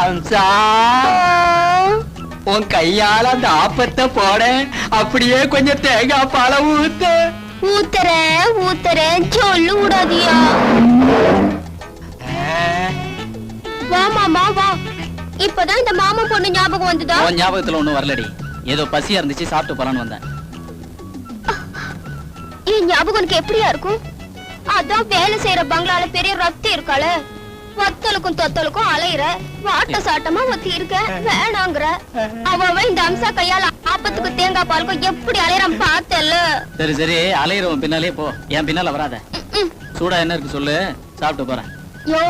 அம்சா உன் கையால அந்த ஆப்பத்தை போட, அப்படியே கொஞ்சம் தேங்காய் பாலை ஊத்துறேன் சொல்லு விடாதியா. வா மாமா வா. இப்பதான் இந்த மாமா பொண்ணு ஞாபகம் வந்துதா? ஞாபகத்துல ஒண்ணும் வரலடி, ஏதோ பசியா இருந்துச்சு, சாப்பிட்டு போலான்னு வந்தேன். என் ஞாபகம் உனக்கு எப்படியா இருக்கும்? அதான் வேலை செய்யற பங்களால பெரிய ரத்தி இருக்காள, வத்தலுக்கும் தொத்தலுக்கும் அலையிற, வாட்ட சாட்டமா ஒத்தி இருக்க வேணாங்கிற. அவன் இந்த அம்சா கையால ஆப்பத்துக்கு தேங்காய் பாலுக்கும் எப்படி அலையறான் பார்த்தல. சரி சரி, அலையிறவன் பின்னாலே போ, என் பின்னால வராத. சூடா என்ன இருக்கு சொல்லு, சாப்பிட்டு போறேன். யோ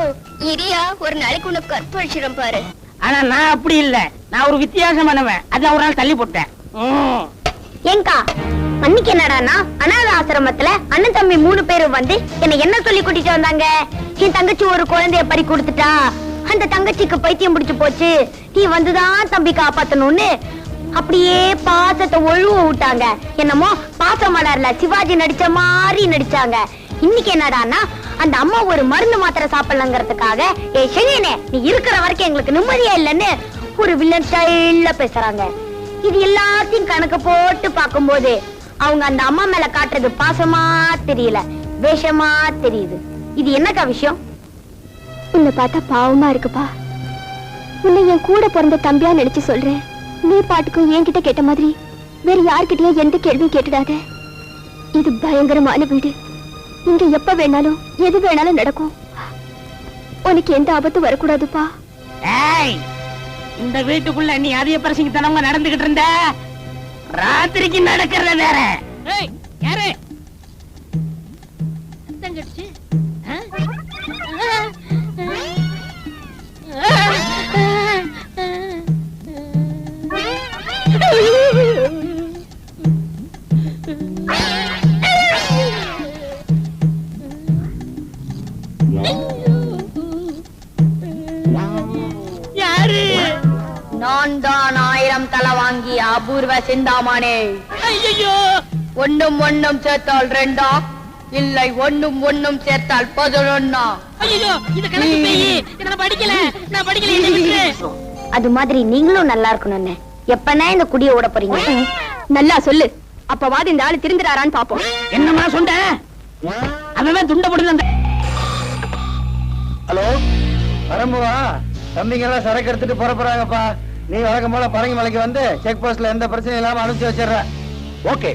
இரியா, ஒரு நாளைக்கு உனக்கு கற்பழிச்சிடும் பாரு. ஆனா நான் அப்படி இல்ல, நான் ஒரு வித்தியாசமானவன். அதான் ஒரு நாள் தள்ளி போட்டேன். ஏங்கா அன்னைக்கு என்னடானா அனாத ஆசிரமத்துல அண்ணன் தம்பி 3 பேரும் வந்து என்ன சொல்லி கூட்டிட்டு வந்தாங்க? என் தங்கச்சி ஒரு குழந்தைய பறி கொடுத்துட்டா, அந்த தங்கச்சிக்கு பைத்தியம் பிடிச்சு போச்சு, நீ வந்துதான் தம்பி காப்பாத்தணும்னு அப்படியே பாசத்தை ஒழுவ விட்டாங்க. என்னமோ பாசமலர்ல சிவாஜி நடிச்ச மாதிரி நடிச்சாங்க. இன்னைக்கு என்னடானா அந்த அம்மா ஒரு மருந்து மாத்திரை சாப்பிடலங்கிறதுக்காக, ஏ செழியனே நீ இருக்கிற வரைக்கும் எங்களுக்கு நிம்மதியா இல்லைன்னு ஒரு வில்லன் ஸ்டைல்ல பேசுறாங்க. இது எல்லாத்தையும் கணக்கு போட்டு பார்க்கும்போது அவங்க அந்த அம்மா மேல காட்டுறது பாசமா தெரியல, வேஷமா தெரியுது. இது என்னக்கா விஷயம்? உன்னை பார்த்தா பாவமா இருக்குப்பா. உன்னை என் கூட பிறந்த தம்பியா நினைச்சு சொல்றேன். நீ பாட்டுக்கும் என்கிட்ட கேட்ட மாதிரி வேற யார்கிட்டயும் எந்த கேள்வியும் கேட்டுடாத. இது பயங்கரமான வீடு, இங்க எப்ப வேணாலும் எது வேணாலும் நடக்கும். உனக்கு எந்த ஆபத்தும் வரக்கூடாதுப்பா. இந்த வீட்டுக்குள்ள நீ அதிக பிரசங்கித்தனமா நடந்துகிட்டு இருந்த, ராத்திரிக்கு நடக்கிறத வேற. யாரு நான் தான் 1000 தலை வாங்கி அபூர்வ சிந்தாமணி. ஒண்ணும் ஒண்ணும் சேர்த்தால் 2, இல்லை ஒண்ணும் ஒண்ணும் சேர்த்தால் 11. அது மாதிரி நீங்களும் நல்லா இருக்கணும்னு எப்பனா இந்த குடிய ஓட போறீங்க? நல்லா சொல்லு, அப்பவாது இந்த ஆளு திருந்துறாரான்னு பாப்போம். என்னமா சொன்ன? அவன் துண்ட போட்டு. ஹலோ வரம்புவா, தம்பிங்க எல்லாம் சரக்கு எடுத்துட்டு போறாங்கப்பா. நீ வழக்கம் போல பரங்கி மலைக்கு வந்து செக் போஸ்ட்ல எந்த பிரச்சனையும் இல்லாம அனுப்பிச்சு வச்சிடற. ஓகே,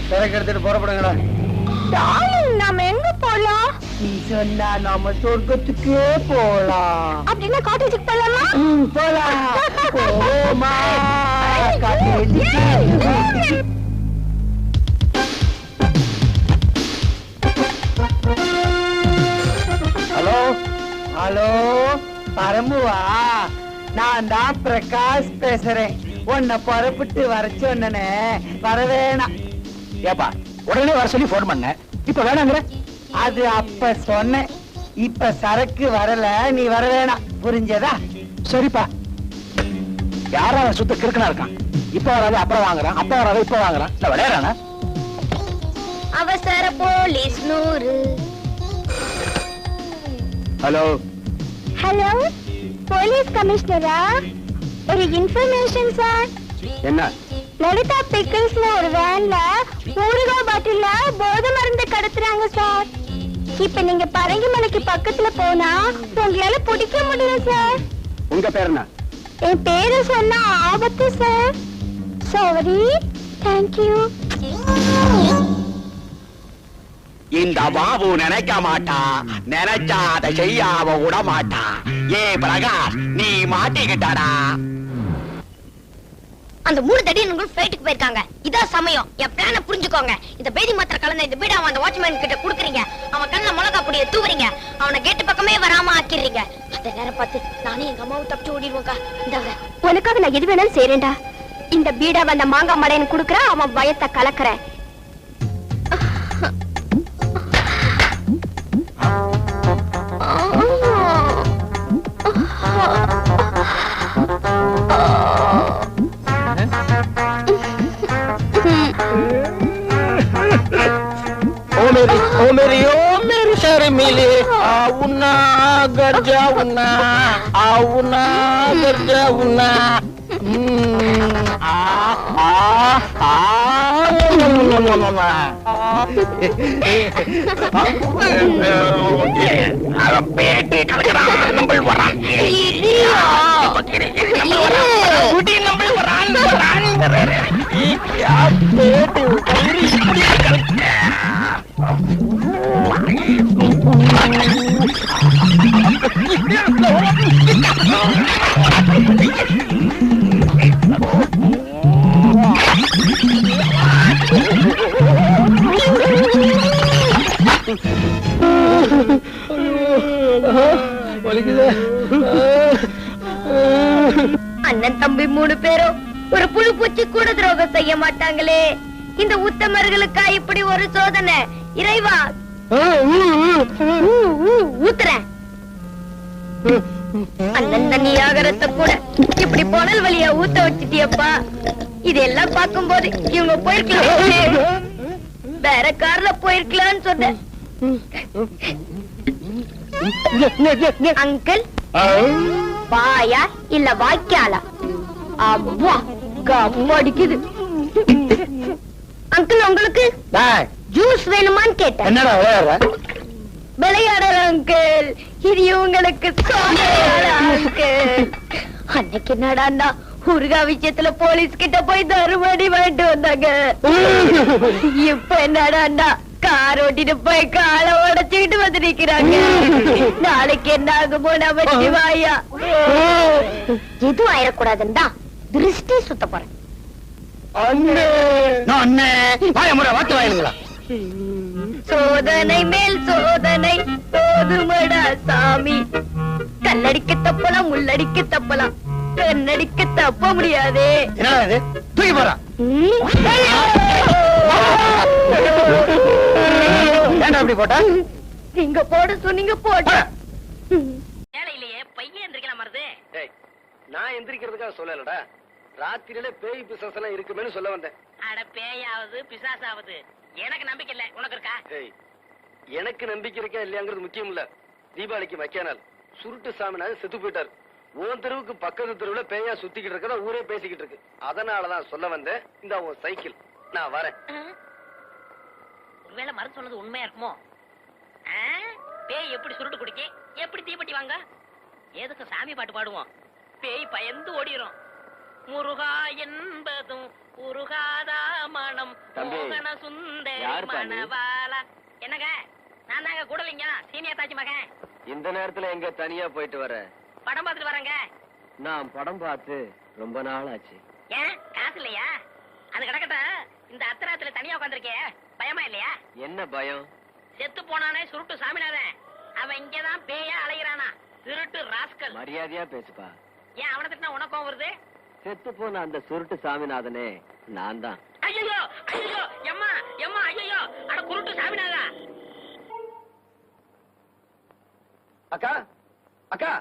சரக்கு எடுத்துட்டு புறப்படுங்கடா. நாம எங்க போலாம்? நீ சொன்னா நாம சொர்க்கத்துக்கே போலாம். அப்படின்னா காட்டேஜுக்கு போலாமா? போலாம். போமா காட்டேஜுக்கு. ஹலோ ஹலோ பரம்புவா, நான் தான் பிரகாஷ் பேசுறேன். உன்னை புறப்பட்டு வர சொன்னே, வர வேணாம். ஏப்பா உடனே வர சொல்லி போன் பண்ண, இப்ப வேணாங்கிற? அது அப்ப சொன்னேன், இப்ப சரக்கு வரல, நீ வர வேணாம். புரிஞ்சதா? சரிப்பா. யாரா சுத்த கிறுக்கனா இருக்கான்? இப்ப வராது அப்புறம் வாங்குறான், அப்ப வராது இப்ப வாங்குறான். இல்ல விளையாடுறானா? அவசர போலீஸ் 100. ஹலோ ஹலோ, போலீஸ் கமிஷனரா? ஒரு இன்ஃபர்மேஷன் சார். என்ன? லலிதா பிக்கிள்ஸ்ல ஒரு வேன்ல ஊறுகாய் பாட்டில்ல போதை மருந்து கடத்துறாங்க சார். இப்ப நீங்க பரங்கிமலைக்கு பக்கத்துல போனா உங்களால பிடிக்க முடியல சார். உங்க பேர் என்ன? என் பேரு சொன்னா ஆபத்து சார். சாரி. தேங்க்யூ. இந்த பாபு நினைக்க மாட்டா, நினைச்சா அதை செய்யாம விட மாட்டா. ஏ பிரகாஷ், நீ மாட்டிக்கிட்டாடா. அந்த 3 தடியன்கள் ஃபிளைட்டுக்கு போயிருக்காங்க. இதான் சமயம். என் பிளான புரிஞ்சுக்கோங்க. இந்த பேதி மாத்திரை கலந்த இந்த பீடா அந்த வாட்ச்மேன் கிட்ட குடுக்குறீங்க. அவன் கண்ணுல மிளகா பொடியை தூவுறீங்க. அவனை கேட்டு பக்கமே வராம ஆக்கிடுறீங்க. அந்த நேரம் பார்த்து நானே எங்க அம்மாவும் தப்பிச்சு ஓடிடுவோங்க. இந்தாங்க, உனக்காக நான் எது வேணாலும் செய்யறேன்டா. இந்த பீடா அந்த மாங்காய் மடையன் குடுக்குற, அவன் பயத்தை கலக்குற. ओ मेरी शर्मिले అవునా గర్జా ఉన్నా అవునా గర్జా ఉన్నా அண்ணன் தம்பி 3 பேரும் ஒரு புழு பூச்சி கூட துரோகம் செய்ய மாட்டாங்களே. இந்த உத்தமர்களுக்கா இப்படி ஒரு சோதனை? இறைவா ஊத்துறேன். அண்ணன் தண்ணி ஆகரத்தை கூட இப்படி புனல் வழியா ஊத்த வச்சுட்டியப்பா. இதெல்லாம் பார்க்கும்போது இவங்க போயிருக்கலாம், வேற கார்ல போயிருக்கலாம்னு சொன்னேன். அங்கிள் வாயா இல்ல வாய்க்காலா? அவ்வா கம்ம அடிக்குது. அங்கிள் உங்களுக்கு ஜூஸ் வேணுமான்னு கேட்டேன். என்னடா விளையாடுற அங்கிள், இது இவங்களுக்கு அங்கிள். அன்னைக்கு என்னடான்னா ஊர்கா விஷயத்துல போலீஸ் கிட்ட போய் தருமடி வாங்கிட்டு வந்தாங்க. இப்ப என்னடான்னா கார் ஓட்டிட்டு போய் காலை உடைச்சுக்கிட்டு வந்து நிக்கிறாங்க. நாளைக்கு என்ன ஆகுமோ நம்ம சிவாயா. எதுவும் ஆயிடக்கூடாதுன்னு தான் திருஷ்டி சுத்த போறேன். சோதனை மேல் சோதனை போதுமடா சாமி. கண்ணடிக்க தப்பலாம், முள்ளடிக்க தப்பலாம், கண்ணடிக்க தப்ப முடியாதே. தூக்கி போறா அப்படி போட்டா நீங்க போட சொன்னீங்க போட்ட. வேலையிலேயே பையன் எந்திரிக்கலாம் மருது. நான் எந்திரிக்கிறதுக்காக சொல்லலடா, ராத்திரியில பேய் பிசாசு எல்லாம் இருக்குமேனு சொல்ல வந்தேன். அட பேயாவது பிசாசாவது எனக்கு நம்பிக்கை இல்ல, உனக்கு இருக்கா? எனக்கு நம்பிக்கை இருக்கா இல்லையாங்கிறது முக்கியம் இல்ல. தீபாவளிக்கு மக்கியானால் சுருட்டு சாமினாரு செத்து போயிட்டாரு. உன் தெருவுக்கு பக்கத்து தெருவுல பேயா சுத்திக்கிட்டு இருக்கதா ஊரே பேசிக்கிட்டு இருக்கு. அதனாலதான் சொல்ல வந்தேன். இந்த உன் சைக்கிள், நான் வரேன். ஒருவேளை மருந்து சொன்னது உண்மையா இருக்குமோ? பேய் எப்படி சுருட்டு குடிக்க, எப்படி தீப்பெட்டி வாங்க, எதுக்கு சாமி பாட்டு பாடுவோம்? பேய் பயந்து ஓடிரும். முருகா என்பதும் உருகாதா மனம் மோகன சுந்தரி மணவாளா. என்னங்க, நான் தாங்க கூடலிங்க சீனியர் தாச்சி மகன். இந்த நேரத்துல எங்க தனியா போயிட்டு வர? படம் பார்த்துட்டு வரேங்க. நான் படம் பார்த்து ரொம்ப நாள் ஆச்சு. ஏன் காசு இல்லையா? அது கிடக்கட்டும். இந்த அத்தராத்துல தனியா உட்காந்துருக்கே, பயமா இல்லையா? என்ன பயம்? செத்து போனானே சுருட்டு சாமிநாதன், அவன் இங்கதான் பேயா அலைகிறானா. திருட்டு ராஸ்கல். மரியாதையா பேசுப்பா. ஏன் அவனை திட்டினா உனக்கும் வருது? செத்து போன அந்த சுருட்டு சாமிநாதனே நான் தான். ஐயோ ஐயோ எம்மா எம்மா ஐயோ, அட குருட்டு சாமிநாதா. அக்கா அக்கா,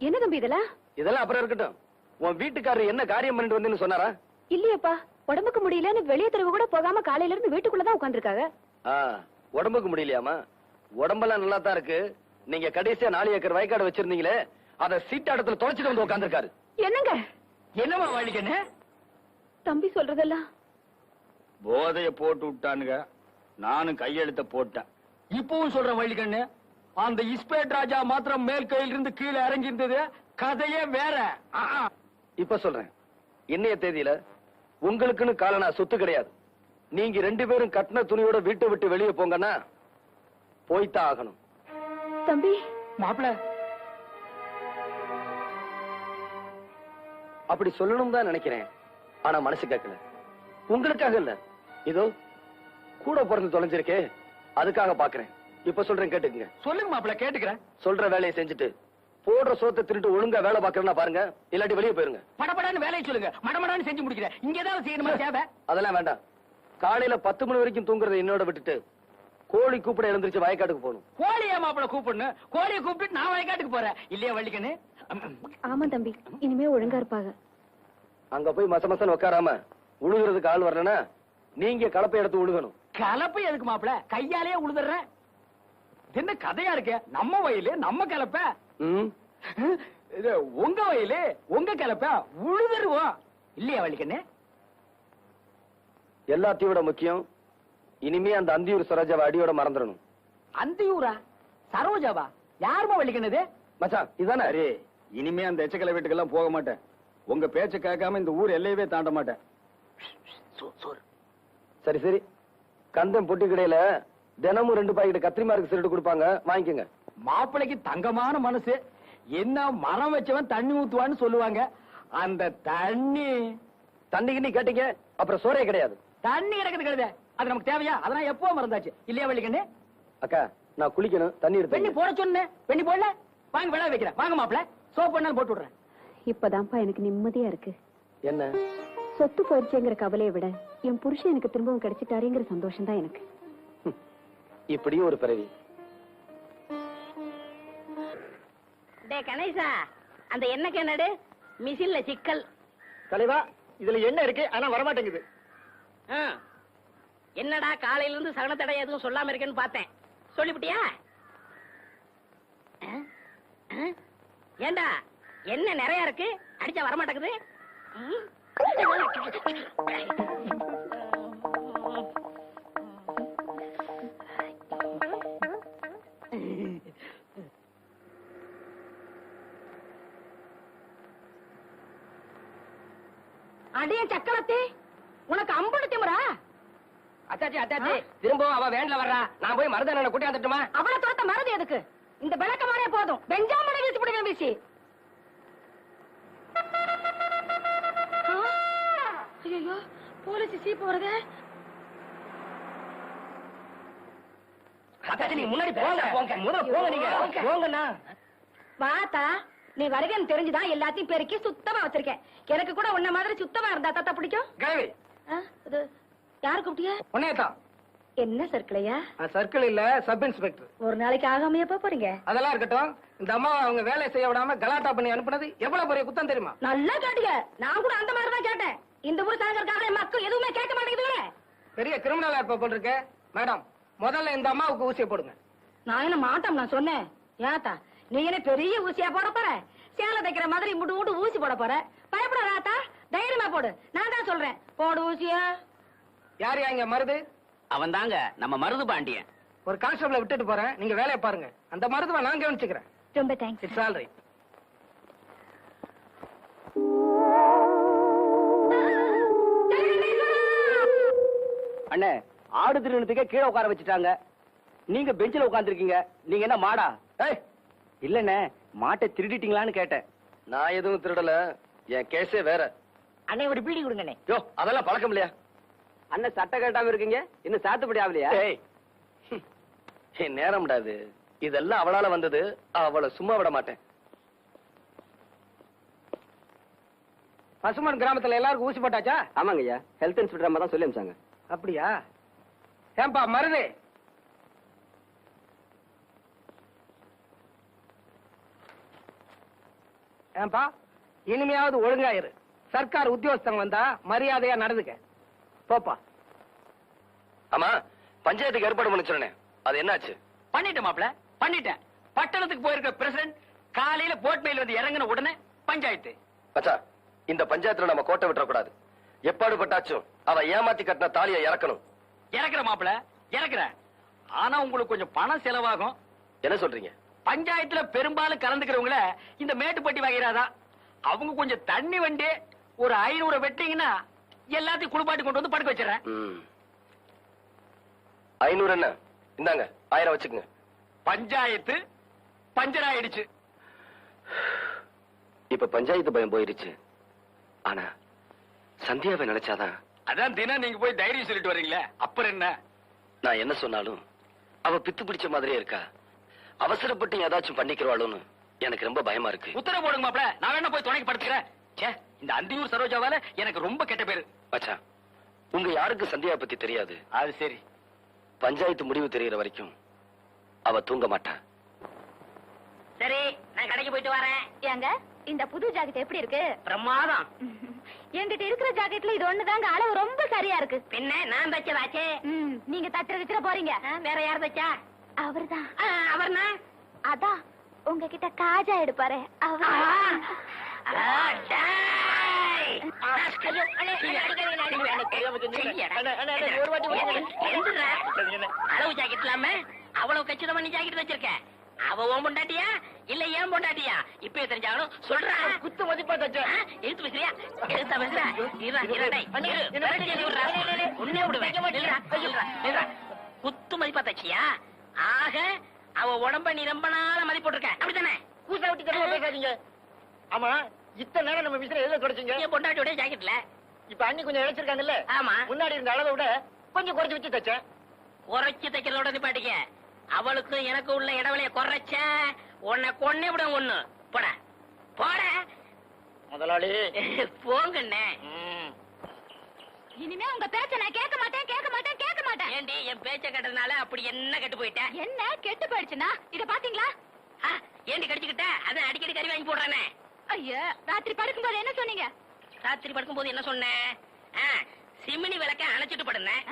என்ன தம்பி இதெல்லாம்? இதெல்லாம் அப்புறம் இருக்கட்டும். உன் வீட்டுக்காரர் என்ன காரியம் பண்ணிட்டு வந்தேன்னு சொன்னாரா? இல்லையப்பா, உடம்புக்கு முடியலன்னு வெளியே தெருவு கூட போகாம காலையில இருந்து வீட்டுக்குள்ளதான் உட்காந்துருக்காங்க. உடம்புக்கு முடியலையாமா? உடம்பெல்லாம் நல்லா தான் இருக்கு. நீங்க கடைசியா 4 ஏக்கர் வயக்காடு வச்சிருந்தீங்களே, அத சீட்டாடத்துல தொலைச்சிட்டு வந்து உட்காந்துருக்காரு. என்னங்க என்னமா வழிக்கண்ணு? தம்பி சொல்றதெல்லாம் போதைய போட்டு விட்டானுங்க, நானும் கையெழுத்த போட்டேன். இப்பவும் சொல்றேன் வழிக்கண்ணு, அந்த இஸ்பேட் ராஜா மாத்திரம் மேல் கையில இருந்து கீழே இறங்கி இருந்தது, கதையே வேற. இப்ப சொல்றேன், இன்னைய தேதியில உங்களுக்குன்னு காலனா சொத்து கிடையாது. நீங்க 2 பேரும் கட்டின துணியோட வீட்டை விட்டு வெளியே போங்கன்னா போய்தான் ஆகணும். தம்பி மாப்பிள அப்படி சொல்லணும் தான் நினைக்கிறேன், ஆனா மனசு கேட்கல. உங்களுக்காக இல்ல, இதோ கூட பிறந்து தொலைஞ்சிருக்கே அதுக்காக பாக்குறேன். இப்ப சொல்றேன் கேட்டுக்குங்க. சொல்லுங்க மாப்பிள, கேட்டுக்கிறேன். சொல்ற வேலையை செஞ்சுட்டு போடுற சோத்தை திருட்டு ஒழுங்கா வேலை பாக்குறேன்னா பாருங்க, இல்லாட்டி வெளியே போயிருங்க. படபடான்னு வேலையை சொல்லுங்க, மடமடான்னு செஞ்சு முடிக்கிறேன். இங்க ஏதாவது செய்யணுமா தேவை? அதெல்லாம் வேண்டாம். காலையில 10 மணி வரைக்கும் தூங்குறத என்னோட விட்டுட்டு கோழி கூப்பிட எழுந்திருச்சு வயக்காட்டுக்கு போகணும். கோழியா மாப்பிள கூப்பிடணும்? கோழியை கூப்பிட்டு நான் வயக்காட்டுக்கு போறேன் இல்லையா வள்ளிக்கண்ணு? ஆமா தம்பி, இனிமே ஒழுங்கா இருப்பாங்க. அங்க போய் மசமசன்னு உட்காராம உழுகுறதுக்கு ஆள் வரலன்னா நீங்க கலப்பை எடுத்து உழுகணும். கலப்பை எதுக்கு மாப்பிள? கையாலேயே உழுதுறேன். என்ன கதையா இருக்கு? நம்ம வயலு நம்ம கலப்ப, ம், இது உங்க வயலு உங்க கலப்ப, உழுதுருவோம் இல்லையா வள்ளிக்கண்ணு? எல்லாத்தையும் விட முக்கியம், இனிமே அந்த அந்தியூர் சரோஜாவை அடியோட மறந்துடணும். அந்தியூரா? சரோஜாவா? யாருமா வள்ளிக்கண்ணது? மச்சான் இதானே? அரே, இனிமே அந்த எச்சக்கலை வீட்டுக்கெல்லாம் போக மாட்டேன். உங்க பேச்ச கேட்காம இந்த ஊர் எல்லையவே தாண்ட மாட்டேன். சரி சரி, கந்தம் பொட்டி கடையில தினமும் 2 பாக்கெட் கத்திரிமாருக்கு திருட்டு கொடுப்பாங்க, வாங்கிக்கோங்க. மாப்பிளைக்கு தங்கமான மனசு. என்ன மரம் வச்சவன் தண்ணி ஊத்துவான்னு சொல்லுவாங்க. அந்த தண்ணிக்கு நீ கேட்டீங்க, அப்புறம் சோறே கிடையாது. தண்ணி கிடக்குது கழுத, அது நமக்கு தேவையா? அதெல்லாம் எப்போ மறந்தாச்சு இல்லையா வள்ளிக்கண்ணு? அக்கா, நான் குளிக்கணும், தண்ணி வெண்ணி எடுத்து. போட சொன்னேன், வெண்ணி போடல. வாங்க விழா வைக்கிறேன், வாங்க மாப்பிள. சோப் பண்ணாலும் போட்டு விடுறேன். இப்பதான்ப்பா எனக்கு நிம்மதியா இருக்கு. என்ன? சொத்து போயிடுச்சுங்கிற கவலையை விட என் புருஷன் எனக்கு திரும்பவும் கிடைச்சிட்டாருங்கிற சந்தோஷம் தான் எனக்கு. இப்படியும் ஒரு பிறவி. டே கணேசா, அந்த எண்ணெய் என்னடு மிஷின்ல சிக்கல். தலைவா, இதுல என்ன இருக்கு? ஆனா வரமாட்டேங்குது. ஆ. என்னடா காலையில இருந்து சகனத்தடை எதுவும் சொல்லாம இருக்கேன்னு பார்த்தேன். சொல்லிவிட்டியா? ஆ? ஆ? ஏண்டா என்ன நிறைய இருக்கு, அடிச்சா வரமாட்டேங்குது. ம்? அடிய சக்கரத்தி, உனக்கு அம்புடு திமுறா? அத்தாச்சி அத்தாச்சி, திரும்பவும் அவ வேன்ல வர்றா. நான் போய் மருதான கூட்டி வந்துட்டுமா? அவளை துரத்த மறதி எதுக்கு? இந்த விளக்கமானே போதும். பெஞ்சாமனை வீசி பிடிக்க வீசி. ஐயோ, போலீஸ் சீப் வருது. அத்தாச்சி, நீங்க முன்னாடி போங்க, போங்க, முதல்ல போங்க, நீங்க போங்கண்ணா. வாத்தா, நீ வருகன்னு தெரிஞ்சுதான் எல்லாத்தையும் பெருக்கி சுத்தமா வச்சிருக்கேன். எனக்கு கூட உன்ன மாதிரி சுத்தமா இருந்தா தாத்தா பிடிக்கும். கிழவி, இது யாரு கூப்பிட்டியா? உன்னையத்தான். என்ன சர்க்கிளையா? சர்க்கிள் இல்ல, சப் இன்ஸ்பெக்டர். ஒரு நாளைக்கு ஆகாமையா போறீங்க? அதெல்லாம் இருக்கட்டும். இந்த அம்மா அவங்க வேலையை செய்ய விடாம கலாட்டா பண்ணி அனுப்புனது எவ்வளவு பெரிய குத்தம் தெரியுமா? நல்லா கேட்டீங்க. நான் கூட அந்த மாதிரி தான் கேட்டேன். இந்த ஊர் சாகர்காரே மக்கள் எதுவுமே கேட்க மாட்டேங்குதுங்களே. பெரிய கிரிமினலா இருப்ப போல் இருக்கு. மேடம், முதல்ல இந்த அம்மாவுக்கு ஊசியை போடுங்க. நான் என்ன மாட்டோம் நான் சொன்னேன். ஏத்தா, நீ என்ன பெரிய ஊசியா போட போற? சேலை தைக்கிற மாதிரி முட்டு முட்டு ஊசி போட போற? பயப்படாதா, தைரியமா போடு. நான் தான் சொல்றேன், போடு ஊசியா. யார் இங்க மருது? அவன் தாங்க நம்ம மருது பாண்டியன். ஒரு கான்ஸ்டபிளை விட்டுட்டு போறேன், நீங்க வேலையை பாருங்க. அந்த மருதுவை நான் கவனிச்சுக்கிறேன். ரொம்ப தேங்க்ஸ். It's all right. அண்ணே, ஆடு திருநத்துக்கே கீழே உட்கார வச்சுட்டாங்க. நீங்க பெஞ்சில உட்கார்ந்துருக்கீங்க. நீங்க என்ன மாடா? ஏய், இல்லண்ணே, மாட்டை திருடிட்டீங்களான்னு கேட்டேன். நான் எதுவும் திருடல, என் கேஸே வேற. அண்ணே ஒரு பீடி கொடுங்கண்ணே. யோ, அதெல்லாம் பழக்கம் இல்லையா? அண்ணன் சட்டை கட்டாம இருக்கீங்க, இன்னும் சாத்துப்படி ஆகலையா? ஏய், என் நேரம்டா இது. இதெல்லாம் அவளால வந்தது, அவளை சும்மா விட மாட்டேன். பசுமன் கிராமத்துல எல்லாருக்கும் ஊசி போட்டாச்சா? ஆமாங்க ஐயா, ஹெல்த் இன்ஸ்பெக்டர் அம்மா தான் சொல்லி அனுப்பிச்சாங்க. அப்படியா? ஏன்பா மருது, ஏன்பா இனிமையாவது ஒழுங்காயிரு. சர்க்கார் உத்தியோகஸ்தங்க வந்தா மரியாதையா நடந்துக்க. போப்பா. ஆமா, பஞ்சாயத்துக்கு ஏற்பாடு பண்ண சொன்னேன், அது என்னாச்சு? பண்ணிட்டேன் மாப்ள, பண்ணிட்டேன். பட்டணத்துக்கு போயிருக்க பிரசிடண்ட் காலையில போட் மேல வந்து இறங்கின உடனே பஞ்சாயத்து. மச்சா, இந்த பஞ்சாயத்துல நம்ம கோட்டை விட்டுறக்கூடாது. எப்பாடு பட்டாச்சும் அவ ஏமாத்தி கட்டின தாலியை இறக்கணும். இறக்குற மாப்ள, இறக்குறேன். ஆனா உங்களுக்கு கொஞ்சம் பணம் செலவாகும். என்ன சொல்றீங்க? பஞ்சாயத்துல பெரும்பாலும் கலந்துக்கிறவங்கள இந்த மேட்டுப்பட்டி வகைராதான். அவங்க கொஞ்சம் தண்ணி வண்டி ஒரு 500 வெட்டிங்கன்னா எல்லாத்தையும் குளிப்பாட்டி கொண்டு வந்து படுக்க வச்சிடறேன். 500 என்ன? இந்தாங்க, 1000 வச்சுக்கோங்க. பஞ்சாயத்து பஞ்சர் ஆயிடுச்சு. இப்ப பஞ்சாயத்து பயம் போயிருச்சு. ஆனா சந்தியாவை நினைச்சாதான். அதான் தினம் நீங்க போய் தைரியம் சொல்லிட்டு வர்றீங்களே, அப்புறம் என்ன? நான் என்ன சொன்னாலும் அவ பித்து பிடிச்ச மாதிரியே இருக்கா. அவசரப்பட்டு ஏதாச்சும் பண்ணிக்கிறவாளுன்னு எனக்கு ரொம்ப பயமா இருக்கு. உத்தரவு போடுங்க மாப்ள, நான் வேணா போய் துணைக்கு படுத்துக்கிறேன். ச்சே, இந்த அந்தியூர் சரோஜாவால எனக்கு ரொம்ப கெட்ட பேரு. மச்சான், உங்க யாருக்கு சந்தியாவை பத்தி தெரியாது. அது சரி. பஞ்சாயத்து முடிவு தெரியற வரைக்கும் அவ தூங்க மாட்டா. சரி, நான் கடைக்கு போயிட்டு வரேன். ஏங்க, இந்த புது ஜாக்கெட் எப்படி இருக்கு? பிரமாதம். என்கிட்ட இருக்கிற ஜாக்கெட்ல இது ஒண்ணுதாங்க அளவு ரொம்ப சரியா இருக்கு. பின்ன நான் தச்சதாச்சே. நீங்க தச்சுற போறீங்க. வேற யார் தச்சா? அவர்தான். அவர்னா அதான் உங்ககிட்ட காஜா எடுப்பாரு அவர். அளவு ஜாக்கெட் இல்லாம அவ்வளவு கச்சிதமா நீ ஜாக்கெட் வச்சிருக்க. அவ ஓம் பொண்டாட்டியா இல்ல ஏன் பொண்டாட்டியா இப்ப தெரிஞ்சாலும் சொல்றா. குத்து மதிப்பா தச்ச எடுத்து பேசுறியா? எடுத்தா பேசுறா? உன்னே விடுவேன். குத்து மதிப்பா தச்சியா? ஆக அவ உடம்ப நீ ரொம்ப நாள மதிப்போட்டிருக்க அப்படித்தானே? கூசா விட்டு தடவை பேசாதீங்க. ஆமா, இத்தனை நேரம் நம்ம விசிற எதுல தொடச்சிங்க? என் பொண்டாட்டியோட ஜாக்கெட்ல. இப்ப அண்ணி கொஞ்சம் இழைச்சிருக்காங்கல்ல? ஆமா. முன்னாடி இருந்த அளவை விட கொஞ்சம் குறைச்சு வச்சு தச்சேன். குறைச்சு தைக்கிறதோட நிப்பாட்டிக்க. அவளுக்கு எனக்கு உள்ள இடவெளிய குறைச்ச உன்னை கொன்னே விட ஒண்ணு. போட போட முதலாளி போங்கண்ணே. இனிமே உங்க பேச்ச நான் கேட்க மாட்டேன் கேட்க மாட்டேன் கேட்க மாட்டேன். ஏண்டி என் பேச்ச கட்டதுனால அப்படி என்ன கெட்டு போயிட்ட? என்ன கெட்டு போயிடுச்சுன்னா இத பாத்தீங்களா? ஏண்டி கடிச்சுக்கிட்ட? அதான் அடிக்கடி கறி வாங்கி போடுறானே. ஐயா, ராத்திரி படுக்கும்போது என்ன சொன்னீங்க? ராத்திரி படுக்கும்போது என்ன சொன்னேன்? சிமினி விளக்க அணைச்சிட்டு படுனேன்.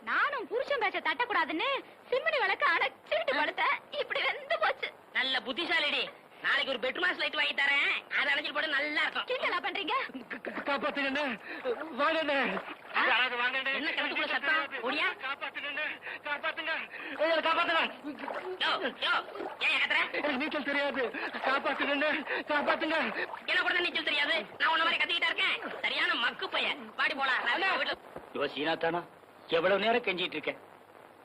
நானும் புருஷன் பேச்ச தட்டக்கூடாதுன்னு சிம்னி விளக்க அணைச்சிட்டு படுத்தேன். இப்படி வெந்து போச்சு. நல்ல புத்திசாலிடி. நாளைக்கு ஒரு பெட்ரூம் லைட் வாங்கி தரேன். அதை அணைச்சிட்டு படு, நல்லா இருக்கும். கிண்டலா பண்றீங்க? காப்பாத்துங்க வாங்க. என்ன கணக்குள்ள சத்தம்? ஓடியா? காப்பாத்துங்க. யோ யோ ஏன் கத்துற? நீச்சல் தெரியாது. காப்பாத்துங்க. என்ன கூட நீச்சல் தெரியாது? நான் உன்ன மாதிரி கத்திக்கிட்டா இருக்கேன். சரியான மக்கு பையன். பாடி போலாம். யோ சீனாத்தானா, எவ்வளவு நேரம் கெஞ்சிட்டு இருக்கேன்.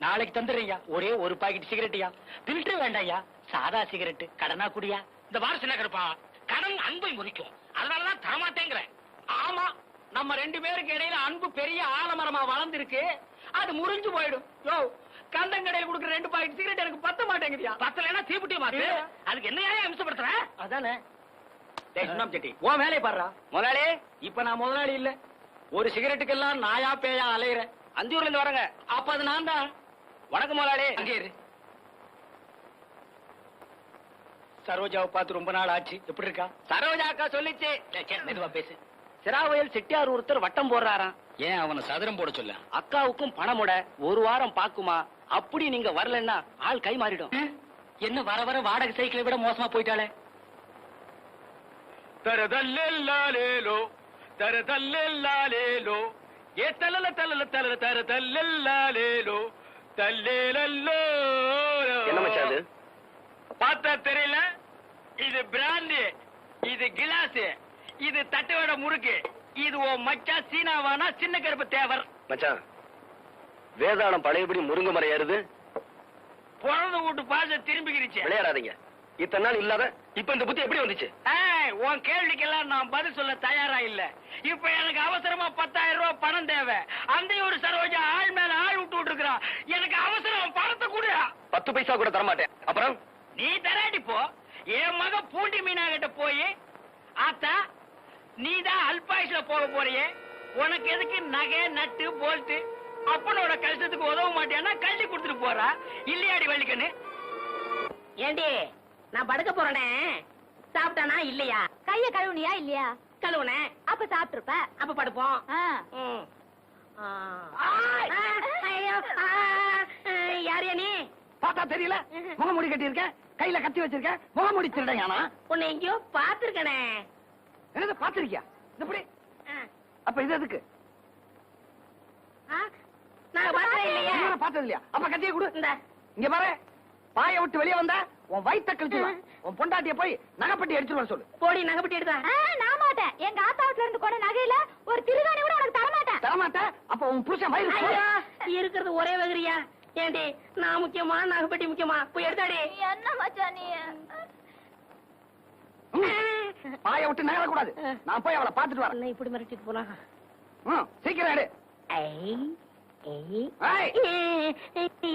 நாளைக்கு தந்துடுறியா? ஒரே ஒரு பாக்கெட் சிகரெட்டியா? பில்டர் வேண்டாயா, சாதா சிகரெட். கடனா குடியா? இந்த வாரம் சின்ன கருப்பா, கடன் அன்பை முறிக்கும். அதனாலதான் தரமாட்டேங்கிறேன். ஆமா, நம்ம ரெண்டு பேருக்கு இடையில அன்பு பெரிய ஆலமரமா வளர்ந்துருக்கு. அது முறிஞ்சு போயிடும். யோ, கந்தங்கடையில் கொடுக்குற 2 பாக்கெட் சிகரெட் எனக்கு பத்த மாட்டேங்குதியா? பத்தலைன்னா தீப்புட்டி மாத்து. அதுக்கு என்ன அம்சப்படுத்துற? அதானே. உன் வேலையை பாடுறா முதலாளி. இப்ப நான் முதலாளி இல்ல. ஒரு சிகரெட்டுக்கெல்லாம் நாயா பேயா அலையிறேன். அந்தியூர்ல இருந்து வரங்க. அப்ப அது நான் தான். வணக்கம் முதலாளி. அங்கே இரு. சரோஜாவை பார்த்து ரொம்ப நாள் ஆச்சு. எப்படி இருக்கா? சரோஜா அக்கா சொல்லிச்சு. மெதுவா பேசு. சிராவயல் செட்டியார் ஒருத்தர் வட்டம் போடுறாராம். ஏன் அவனை சதுரம் போட சொல்ல? அக்காவுக்கும் பணமுட 1 வாரம் பாக்குமா. அப்படி நீங்க வரலன்னா ஆள் கை மாறிடும். என்ன வர வர வாடகை சைக்கிளை விட மோசமா போயிட்டாளே. தரதல்லேலோ தரதல்லேலோ ஏ தல்லல தல்லல தல்லல தரதல்லேலோ தல்லேலோ. என்ன மச்சான் அது? பார்த்தா தெரியல? இது பிராண்டு, இது கிளாஸ், இது தட்டுவட முறுக்கு. இது ஓ மச்சா சீனாவானா சின்ன கருப்பு தேவர். மச்சான், வேதாளம் பழையபடி முருங்க மரம் ஏறுது. பிறந்த வீட்டு பாச திரும்பிக்கிருச்சு. விளையாடாதீங்க. இத்தனை நாள் இல்லாத இப்ப இந்த புத்தி எப்படி வந்துச்சு? உன் கேள்விக்கெல்லாம் நான் பதில் சொல்ல தயாரா இல்ல. இப்ப எனக்கு அவசரமா 10,000 ரூபாய் பணம் தேவை. அந்த ஒரு சரோஜா ஆள் மேல ஆள் விட்டு இருக்கிறான். எனக்கு அவசரம், பணத்தை கூட 10 பைசா கூட தரமாட்டேன். அப்புறம் நீ தராடி போ. என் மக பூண்டி மீனா கிட்ட போய், ஆத்தா நீதான் அல்பாயுஷ்ல போக போறியே, உனக்கு எதுக்கு நகை நட்டு போல்ட்டு? அப்பனோட கஷ்டத்துக்கு உதவ மாட்டேன்னா கல்வி கொடுத்துட்டு போறா இல்லையாடி வள்ளிக்கண்ணு? ஏண்டி நான் படுக்க போறேனே, சாப்பிட்டானா இல்லையா? கைய கழுவுனியா இல்லையா? கழுவுனே. அப்ப சாப்பிட்டுருப்ப. அப்ப படுப்போம். யாரையா நீ? பார்த்தா தெரியல? முகமூடி கட்டி இருக்க, கையில கத்தி வச்சிருக்க, முகமூடி திருடையானா? உன்னை எங்கேயோ பாத்துருக்கனே. என்னது பாத்திருக்கியா? இப்படி அப்ப இது எதுக்கு? நான் பார்த்தேன் இல்லையா? பார்த்தது இல்லையா? அப்ப கத்திய கொடு. இந்த இங்க பாரு, பாய விட்டு வெளியே வந்தா உன் வயித்த கழிச்சுடுவேன். உன் பொண்டாட்டிய போய் நகைப்பட்டி எடுத்துட்டு வர சொல்லு. போடி நகைப்பட்டி எடுத்தா? நான் மாட்டேன். எங்க ஆத்தாவுல இருந்து கொண்ட நகையில ஒரு திருகாணி கூட உனக்கு தர மாட்டேன். தரமாட்டேன். அப்ப உன் புருஷன் வயிறு இருக்கிறது ஒரே வகிரியா? ஏண்டி நான் முக்கியமா நகைப்பட்டி முக்கியமா? போய் எடுத்தாடி. என்ன மச்சான் நீ? பாய விட்டு நகர கூடாது. நான் போய் அவளை பாத்துட்டு வரேன். என்ன இப்படி மிரட்டிட்டு போனா? சீக்கிரம் எடு.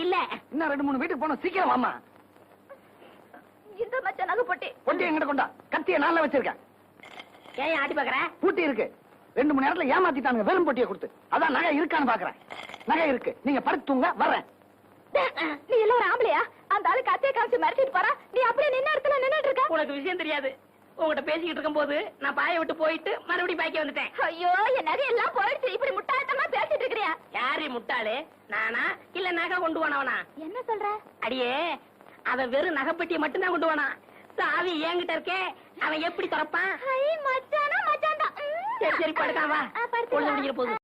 இல்ல இன்னும் 2-3 வீட்டுக்கு போனோம். சீக்கிரம் வாமா. இந்த மச்சான் நகை பொட்டி பொட்டி எங்கிட்ட கொண்டா. கத்திய நாள்ல வச்சிருக்கேன். ஏன் ஆட்டி பாக்குற? பூட்டி இருக்கு. 2 மணி நேரத்துல ஏமாத்திட்டானுங்க வெறும் பொட்டியை கொடுத்து. அதான் நகை இருக்கான்னு பாக்குறேன். நகை இருக்கு. நீங்க படுத்து தூங்க வரேன். நீ எல்லாம் ஒரு ஆம்பளையா? அந்த ஆளு கத்திய காமிச்சு மிரட்டிட்டு போறா. நீ அப்படியே நின்ன இடத்துல நின்னுட்டு இருக்க. உனக்கு விஷயம் தெரியாது. உங்ககிட்ட பேசிக்கிட்டு இருக்கும் போது நான் பாய விட்டு போயிட்டு மறுபடியும் பாய்க்க வந்துட்டேன். ஐயோ, என் நகை எல்லாம் போயிடுச்சு. இப்படி முட்டாள்தனமா பேசிட்டு இருக்கிற இல்லையா? யாரு முட்டாளு, நானா இல்ல நகை கொண்டு போனவனா? என்ன சொல்ற? அடியே, அவன் வெறும் நகைப்பெட்டியை மட்டும்தான் கொண்டு போனான். சாவி என்கிட்ட இருக்கே, அவன் எப்படி திறப்பான்? மச்சானா மச்சான் தான். சரி சரி, படுக்கான் வா. படுத்து பொழுது முடிஞ்சிட போகுது.